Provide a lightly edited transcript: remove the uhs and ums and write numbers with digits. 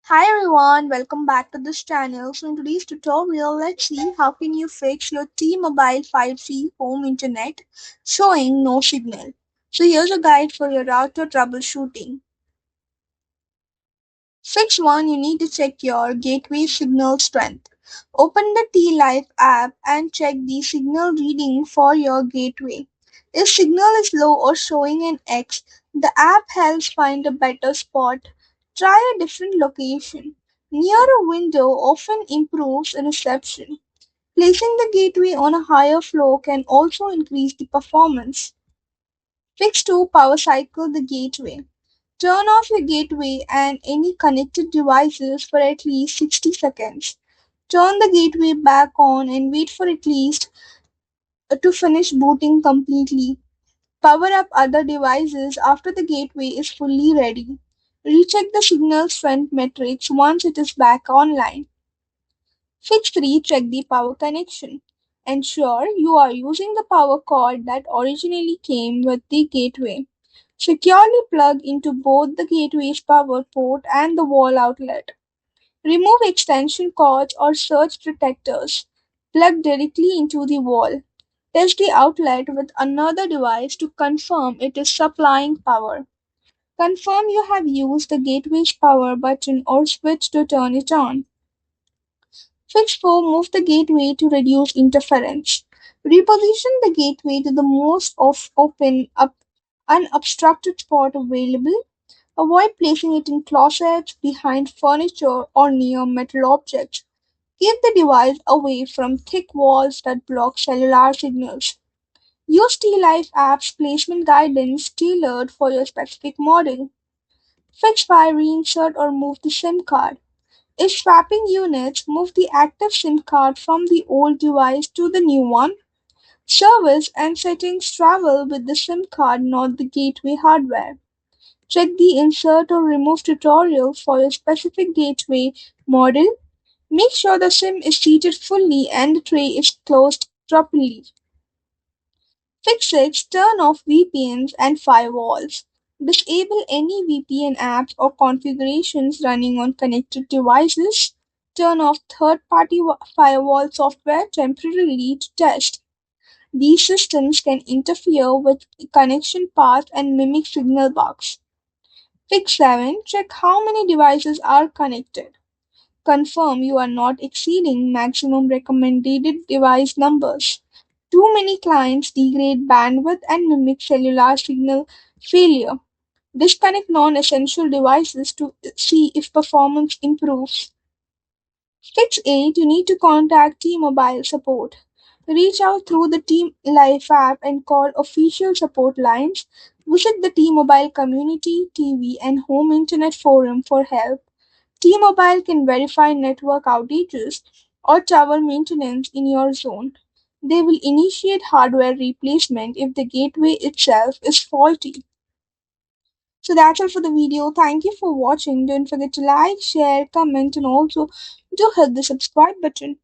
Hi everyone, welcome back to this channel. So in today's tutorial, let's see how can you fix your T-Mobile 5G home internet showing no signal. So here's a guide for your router troubleshooting. Fix 1, you need to check your gateway signal strength. Open the T-Life app and check the signal reading for your gateway. If signal is low or showing an X, the app helps find a better spot. Try a different location. Near a window often improves reception. Placing the gateway on a higher floor can also increase the performance. Fix 2, power cycle the gateway. Turn off your gateway and any connected devices for at least 60 seconds. Turn the gateway back on and wait for at least to finish booting completely. Power up other devices after the gateway is fully ready. Recheck the signal strength metrics once it is back online. Fix 3, check the power connection. Ensure you are using the power cord that originally came with the gateway. Securely plug into both the gateway's power port and the wall outlet. Remove extension cords or surge protectors. Plug directly into the wall. Test the outlet with another device to confirm it is supplying power. Confirm you have used the gateway's power button or switch to turn it on. Fix 4, move the gateway to reduce interference. Reposition the gateway to the most open, unobstructed spot available. Avoid placing it in closets, behind furniture, or near metal objects. Keep the device away from thick walls that block cellular signals. Use T-Life app's placement guidance tailored for your specific model. Fix by reinsert or move the SIM card. If swapping units, move the active SIM card from the old device to the new one. Service and settings travel with the SIM card, not the gateway hardware. Check the insert or remove tutorial for your specific gateway model. Make sure the SIM is seated fully and the tray is closed properly. Fix 6, turn off VPNs and firewalls. Disable any VPN apps or configurations running on connected devices. Turn off third-party firewall software temporarily to test. These systems can interfere with connection paths and mimic signal bugs. Fix 7, check how many devices are connected. Confirm you are not exceeding maximum recommended device numbers. Too many clients degrade bandwidth and mimic cellular signal failure. Disconnect non-essential devices to see if performance improves. Fix 8, you need to contact T-Mobile support. Reach out through the T-Life app and call official support lines. Visit the T-Mobile community, TV, and home internet forum for help. T-Mobile can verify network outages or tower maintenance in your zone. They will initiate hardware replacement if the gateway itself is faulty. So that's all for the video. Thank you for watching. Don't forget to like, share, comment, and also do hit the subscribe button.